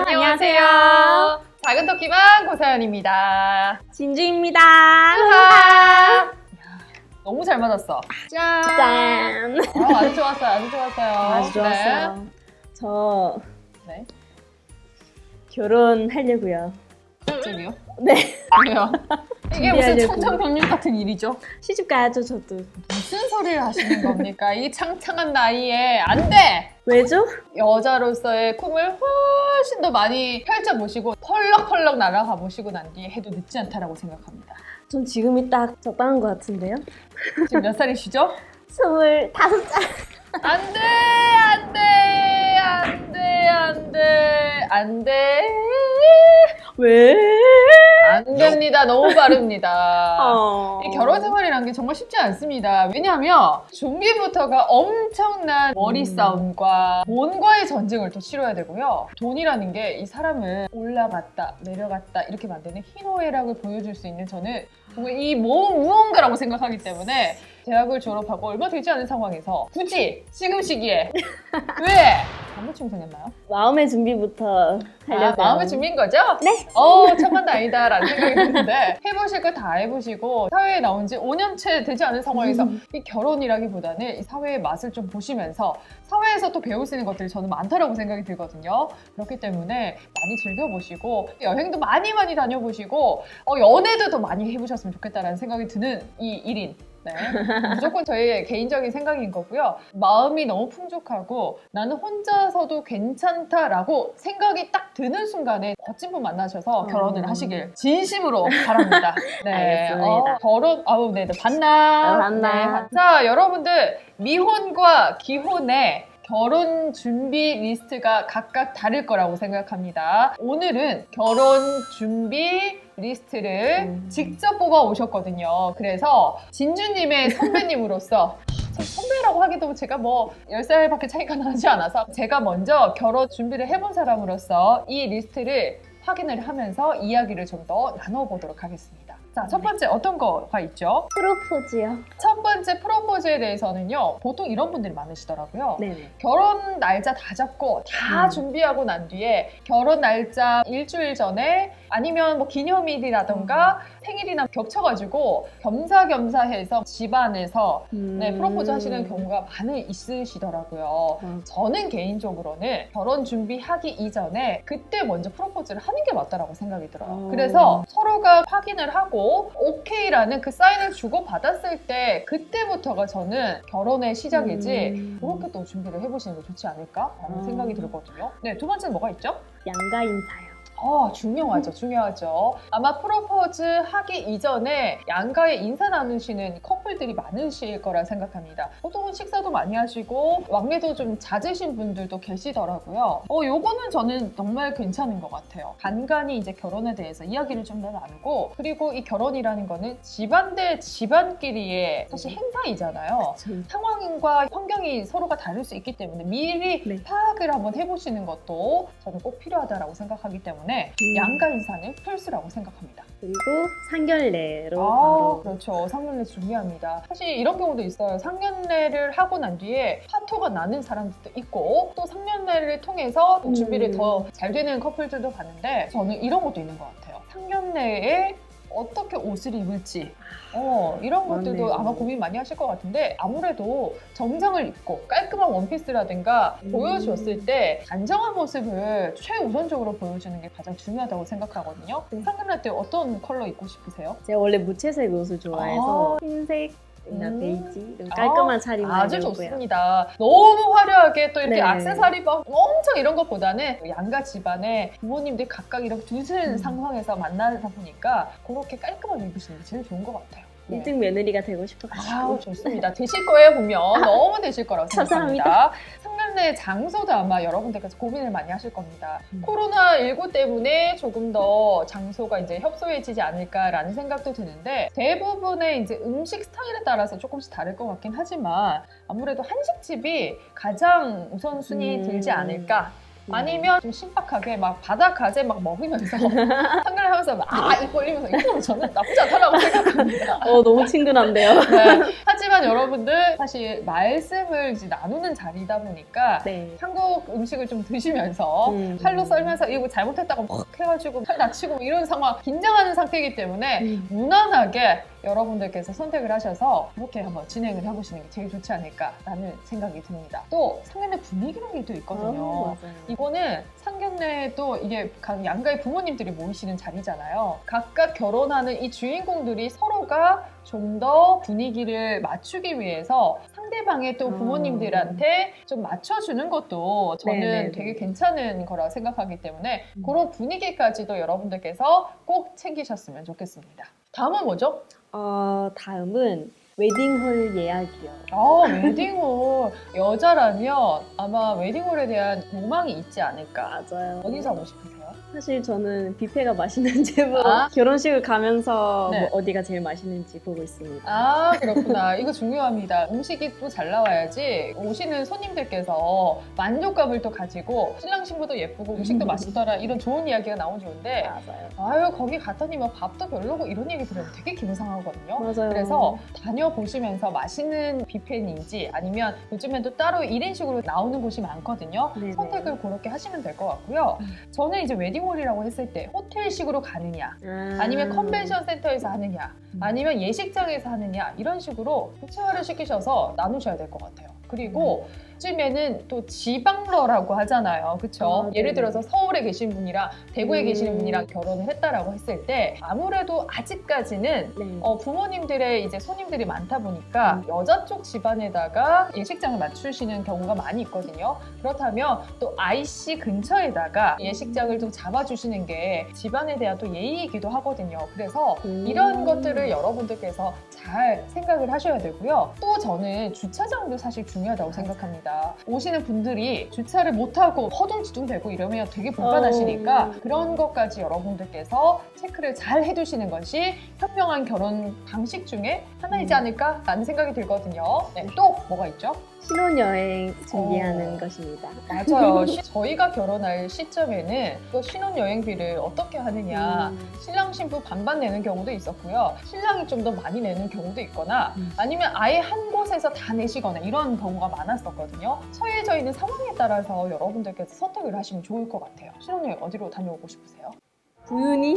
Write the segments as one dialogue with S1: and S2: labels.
S1: 안녕하세요. 작은 토끼방 고사연입니다.
S2: 진주입니다.
S1: 으하. 너무 잘 맞았어. 짠.
S2: 짠.
S1: 아주 좋았어요. 아주 좋았어요.
S2: 아주 좋았어요.
S1: 네.
S2: 저
S1: 네.
S2: 결혼하려고요.
S1: 갑자기요?
S2: 네.
S1: 왜요? 이게 무슨
S2: 준비하려고.
S1: 청천벽력 같은 일이죠?
S2: 시집 가야죠, 저도.
S1: 무슨 소리를 하시는 겁니까? 이 창창한 나이에 안 돼!
S2: 왜죠?
S1: 여자로서의 꿈을 훨씬 더 많이 펼쳐보시고 펄럭펄럭 날아가 보시고 난 뒤에 해도 늦지 않다라고 생각합니다.
S2: 전 지금이 딱 적당한 것 같은데요?
S1: 지금 몇 살이시죠?
S2: 25살.
S1: 안 돼! 안 돼! 안 돼! 안 돼! 안 돼!
S2: 왜?
S1: 안 됩니다. 너무 빠릅니다. 이 결혼
S2: 결혼
S1: 생활이란 게 정말 쉽지 않습니다. 왜냐하면 준비부터가 엄청난 머리 싸움과 돈과의 전쟁을 또 치러야 되고요. 돈이라는 게 이 사람을 올라갔다 내려갔다 이렇게 만드는 희노애락을 보여줄 수 있는 저는 정말 이 무언가라고 생각하기 때문에 대학을 졸업하고 얼마 되지 않은 상황에서 굳이 지금 시기에 왜? 남자친구 생겼나요?
S2: 마음의 준비부터 하려고요.
S1: 마음의 준비인 거죠?
S2: 네.
S1: 천만다행이다 라는 생각이 드는데 해보실 거 다 해보시고 사회에 나온 지 5년째 되지 않은 상황에서 이 결혼이라기보다는 이 사회의 맛을 좀 보시면서 사회에서 또 배울 수 있는 것들이 저는 많다라고 생각이 들거든요. 그렇기 때문에 많이 즐겨보시고 여행도 많이 다녀보시고 연애도 더 많이 해보셨으면 좋겠다라는 생각이 드는 이 1인. 네. 무조건 저의 개인적인 생각인 거고요. 마음이 너무 풍족하고 나는 혼자서도 괜찮다라고 생각이 딱 드는 순간에 멋진 분 만나셔서 결혼을 하시길 진심으로 바랍니다. 네.
S2: 알겠습니다.
S1: 결혼, 네, 반납.
S2: 반납.
S1: 네. 자, 여러분들 미혼과 기혼의 결혼 준비 리스트가 각각 다를 거라고 생각합니다. 오늘은 결혼 준비 리스트를 직접 뽑아 오셨거든요. 그래서 진주님의 선배님으로서 선배라고 하기도 제가 10살밖에 차이가 나지 않아서 제가 먼저 결혼 준비를 해본 사람으로서 이 리스트를 확인을 하면서 이야기를 좀 더 나눠보도록 하겠습니다. 자, 첫 번째 어떤 거가 있죠?
S2: 프로포즈요.
S1: 첫 번째 프로포즈에 대해서는요, 보통 이런 분들이 많으시더라고요.
S2: 네네.
S1: 결혼 날짜 다 잡고 다 준비하고 난 뒤에 결혼 날짜 일주일 전에 아니면 기념일이라던가 생일이나 겹쳐가지고 겸사겸사해서 집안에서 프로포즈 하시는 경우가 많이 있으시더라고요. 저는 개인적으로는 결혼 준비하기 이전에 그때 먼저 프로포즈를 하는 게 맞다라고 생각이 들어요. 그래서 서로가 확인을 하고 오케이라는 그 사인을 주고 받았을 때 그때부터가 저는 결혼의 시작이지 그렇게 또 준비를 해보시는 게 좋지 않을까라는 생각이 들거든요. 네, 두 번째는 뭐가 있죠?
S2: 양가 인사요.
S1: 중요하죠. 아마 프로포즈 하기 이전에 양가에 인사 나누시는 커플들이 많으실 거라 생각합니다. 보통은 식사도 많이 하시고 왕래도 좀 잦으신 분들도 계시더라고요. 요거는 저는 정말 괜찮은 것 같아요. 간간히 이제 결혼에 대해서 이야기를 좀 더 나누고 그리고 이 결혼이라는 거는 집안 대 집안끼리의 사실 행사이잖아요. 상황과 환경이 서로가 다를 수 있기 때문에 미리 파악을 한번 해보시는 것도 저는 꼭 필요하다고 생각하기 때문에 양가 인사는 필수라고 생각합니다.
S2: 그리고 상견례로 바로.
S1: 그렇죠. 상견례 중요합니다. 사실 이런 경우도 있어요. 상견례를 하고 난 뒤에 파토가 나는 사람들도 있고 또 상견례를 통해서 준비를 더 잘 되는 커플들도 봤는데 저는 이런 것도 있는 것 같아요. 상견례에 어떻게 옷을 입을지 이런 것들도
S2: 맞네요.
S1: 아마 고민 많이 하실 것 같은데 아무래도 정장을 입고 깔끔한 원피스라든가 보여주었을 때 단정한 모습을 최우선적으로 보여주는 게 가장 중요하다고 생각하거든요. 상견례 때 어떤 컬러 입고 싶으세요?
S2: 제가 원래 무채색 옷을 좋아해서 흰색, 베이지 이런 깔끔한 차림을
S1: 아주
S2: 하려고요.
S1: 좋습니다. 너무 화려하게 또 이렇게
S2: 네.
S1: 액세서리 막 엄청 이런 것보다는 양가 집안에 부모님들 각각 이렇게 두신 상황에서 만나다 보니까 그렇게 깔끔하게 입으시는 게 제일 좋은 것 같아요. 네.
S2: 1등 며느리가 되고 싶어가지고.
S1: 좋습니다. 되실 거예요, 분명. 너무 되실 거라고 생각합니다.
S2: 감사합니다.
S1: 상견례 장소도 아마 여러분들께서 고민을 많이 하실 겁니다. 코로나19 때문에 조금 더 장소가 이제 협소해지지 않을까라는 생각도 드는데 대부분의 이제 음식 스타일에 따라서 조금씩 다를 것 같긴 하지만 아무래도 한식집이 가장 우선순위 들지 않을까. 아니면 좀 신박하게 막 바닷가재 막 먹으면서 상견례 하면서 막 입 벌리면서 이거는 저는 나쁘지 않다고 생각합니다.
S2: 너무 친근한데요.
S1: 네. 하지만 하지만 여러분들 사실 말씀을 이제 나누는 자리다 보니까
S2: 네.
S1: 한국 음식을 좀 드시면서 칼로 썰면서 이거 잘못했다고 막 해가지고 칼 다치고 이런 상황 긴장하는 상태이기 때문에 무난하게 여러분들께서 선택을 하셔서 그렇게 한번 진행을 해보시는 게 제일 좋지 않을까라는 생각이 듭니다. 또 상견례 분위기라는 게 또 있거든요.
S2: 맞아요.
S1: 이거는 상견례도 이게 각 양가의 부모님들이 모이시는 자리잖아요. 각각 결혼하는 이 주인공들이 서로가 좀 더 분위기를 맞추기 위해서 상대방의 또 부모님들한테 좀 맞춰주는 것도 저는
S2: 네네네.
S1: 되게 괜찮은 거라 생각하기 때문에 그런 분위기까지도 여러분들께서 꼭 챙기셨으면 좋겠습니다. 다음은 뭐죠?
S2: 다음은 웨딩홀 예약이요.
S1: 웨딩홀. 여자라면 아마 웨딩홀에 대한 로망이 있지 않을까.
S2: 맞아요.
S1: 어디서 하고 싶으세요?
S2: 사실 저는 뷔페가 맛있는 집으로
S1: 아.
S2: 결혼식을 가면서
S1: 네.
S2: 뭐 어디가 제일 맛있는지 보고 있습니다.
S1: 아, 그렇구나. 이거 중요합니다. 음식이 또 잘 나와야지 오시는 손님들께서 만족감을 또 가지고 신랑 신부도 예쁘고 음식도 맛있더라 이런 좋은 이야기가 나오면 좋은데
S2: 맞아요.
S1: 아유 거기 갔더니 뭐 밥도 별로고 이런 얘기 들으면 되게 기분 상하거든요.
S2: 맞아요.
S1: 그래서 다녀보시면서 맛있는 뷔페인지 아니면 요즘엔 또 따로 1인식으로 나오는 곳이 많거든요.
S2: 네네.
S1: 선택을 그렇게 하시면 될 것 같고요. 저는 이제 웨딩홀이라고 했을 때 호텔식으로 가느냐 아니면 컨벤션 센터에서 하느냐 아니면 예식장에서 하느냐 이런 식으로 구체화를 시키셔서 나누셔야 될 것 같아요. 그리고 요즘에는 또 지방러라고 하잖아요. 그쵸? 예를 들어서 서울에 계신 분이랑 대구에 계시는 분이랑 결혼을 했다라고 했을 때 아무래도 아직까지는
S2: 네.
S1: 부모님들의 이제 손님들이 많다 보니까 여자 쪽 집안에다가 예식장을 맞추시는 경우가 많이 있거든요. 그렇다면 또 IC 근처에다가 예식장을 좀 잡아주시는 게 집안에 대한 또 예의이기도 하거든요. 그래서 이런 것들을 여러분들께서 잘 생각을 하셔야 되고요. 또 저는 주차장도 사실 중요하다고 생각합니다. 오시는 분들이 주차를 못하고 허둥지둥 대고 이러면 되게 불편하시니까 그런 것까지 여러분들께서 체크를 잘 해두시는 것이 현명한 결혼 방식 중에 하나이지 않을까라는 생각이 들거든요. 네, 또 뭐가 있죠?
S2: 신혼여행 준비하는 것입니다.
S1: 맞아요. 저희가 결혼할 시점에는 또 신혼여행비를 어떻게 하느냐 신랑 신부 반반 내는 경우도 있었고요. 신랑이 좀 더 많이 내는 경우도 있거나 아니면 아예 한 곳에서 다 내시거나 이런 경우가 많았었거든요. 처해져 있는 상황에 따라서 여러분들께서 선택을 하시면 좋을 것 같아요. 신혼여행 어디로 다녀오고 싶으세요?
S2: 우윤희?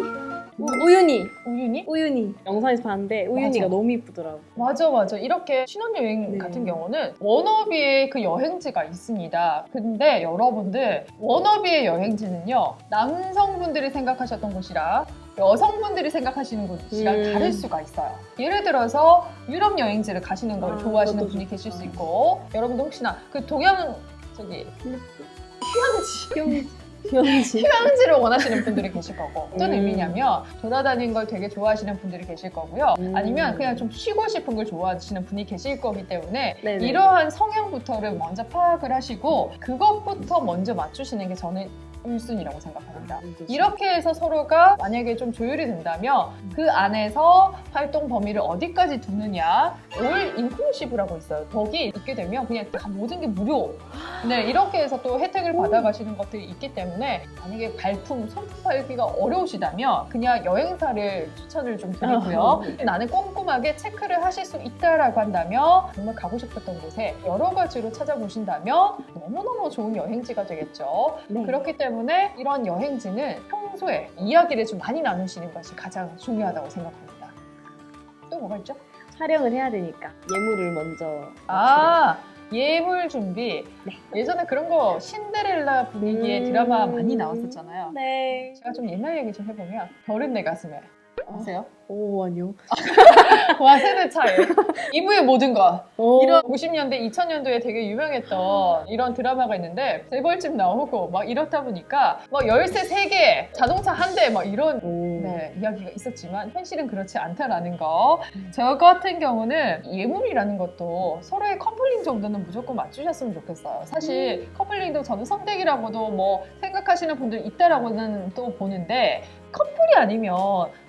S1: 우윤희?
S2: 우윤희. 영상에서 봤는데 우윤희가
S1: 맞아.
S2: 너무 이쁘더라고요.
S1: 맞아. 이렇게 신혼여행
S2: 네.
S1: 같은 경우는 워너비의 그 여행지가 있습니다. 근데 여러분들 워너비의 여행지는요. 남성분들이 생각하셨던 곳이랑 여성분들이 생각하시는 곳이랑 다를 수가 있어요. 예를 들어서 유럽 여행지를 가시는 걸 좋아하시는
S2: 그것도
S1: 분이
S2: 좋다.
S1: 계실 수 있고 여러분도 혹시나 그 동양 휴양지 휴양지를 원하시는 분들이 계실 거고 어떤 의미냐면 돌아다니는 걸 되게 좋아하시는 분들이 계실 거고요. 아니면 그냥 좀 쉬고 싶은 걸 좋아하시는 분이 계실 거기 때문에
S2: 네네.
S1: 이러한 성향부터를 먼저 파악을 하시고 그것부터 먼저 맞추시는 게 저는 1순위라고 생각합니다. 이렇게 해서 서로가 만약에 좀 조율이 된다면 그 안에서 활동 범위를 어디까지 두느냐 올 인클루시브라고 있어요. 거기 있게 되면 그냥 다 모든 게 무료. 네, 이렇게 해서 또 혜택을 받아가시는 것들이 있기 때문에 만약에 발품, 상품 팔기가 어려우시다면 그냥 여행사를 추천을 좀 드리고요. 나는 꼼꼼하게 체크를 하실 수 있다라고 한다면 정말 가고 싶었던 곳에 여러 가지로 찾아보신다면 너무너무 좋은 여행지가 되겠죠.
S2: 네.
S1: 그렇기 때문에 이런 여행지는 평소에 이야기를 좀 많이 나누시는 것이 가장 중요하다고 생각합니다. 또 뭐가 있죠?
S2: 촬영을 해야 되니까 예물을 먼저
S1: 예물 준비.
S2: 네.
S1: 예전에 그런 거 신데렐라 분위기의 드라마 많이 나왔었잖아요.
S2: 네.
S1: 제가 좀 옛날 얘기 좀 해보면 별은 내 가슴에 아세요?
S2: 오, 아니요.
S1: 와, 세대 차이. 이브의 모든 것.
S2: 오.
S1: 이런 90년대, 2000년도에 되게 유명했던 이런 드라마가 있는데 재벌집 나오고 막 이렇다 보니까 막 열쇠 3개, 자동차 1대 막 이런 네, 이야기가 있었지만 현실은 그렇지 않다라는 거. 저 같은 경우는 예물이라는 것도 서로의 커플링 정도는 무조건 맞추셨으면 좋겠어요. 사실 커플링도 저는 선택이라고도 뭐 생각하시는 분들 있다라고는 또 보는데 커플이 아니면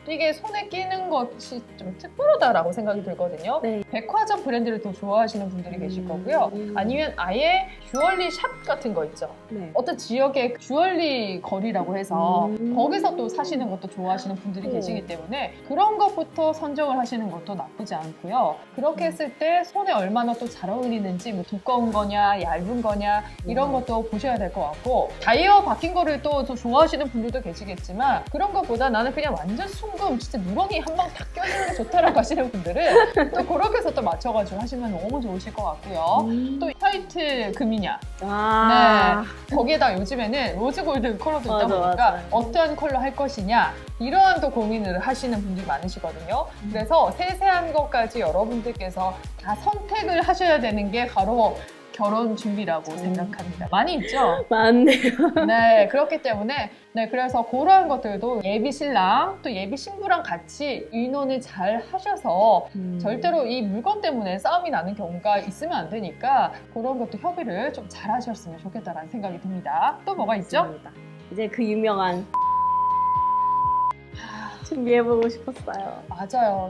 S1: 또 이게 손에 끼는 것이 좀 특별하다라고 생각이 들거든요.
S2: 네.
S1: 백화점 브랜드를 더 좋아하시는 분들이 계실 거고요. 아니면 아예 주얼리 샵 같은 거 있죠.
S2: 네.
S1: 어떤 지역의 주얼리 거리라고 해서 거기서 또 사시는 것도 좋아하시는 분들이
S2: 오.
S1: 계시기 때문에 그런 것부터 선정을 하시는 것도 나쁘지 않고요. 그렇게 했을 때 손에 얼마나 또 잘 어울리는지 뭐 두꺼운 거냐 얇은 거냐 이런 것도 보셔야 될 것 같고 다이어 박힌 거를 또 좋아하시는 분들도 계시겠지만 그런 것보다 나는 그냥 완전 순금 진짜 누렁이 한 방 탁 껴주는 게 좋다라고 하시는 분들은 또 그렇게 해서 또 맞춰가지고 하시면 너무 좋으실 것 같고요. 또 화이트 금이냐
S2: 아.
S1: 거기에다 요즘에는 로즈 골드 컬러도 있다
S2: 맞아,
S1: 보니까
S2: 맞아.
S1: 어떠한 컬러 할 것이냐 이러한 또 고민을 하시는 분들이 많으시거든요. 그래서 세세한 것까지 여러분들께서 다 선택을 하셔야 되는 게 바로 결혼 준비라고 생각합니다. 많이 있죠?
S2: 맞네요.
S1: 네, 그렇기 때문에 그래서 그러한 것들도 예비 신랑 또 예비 신부랑 같이 의논을 잘 하셔서 절대로 이 물건 때문에 싸움이 나는 경우가 있으면 안 되니까 그런 것도 협의를 좀 잘 하셨으면 좋겠다라는 생각이 듭니다. 또 뭐가 있죠?
S2: 맞습니다. 이제 그 유명한 준비해보고 싶었어요.
S1: 맞아요.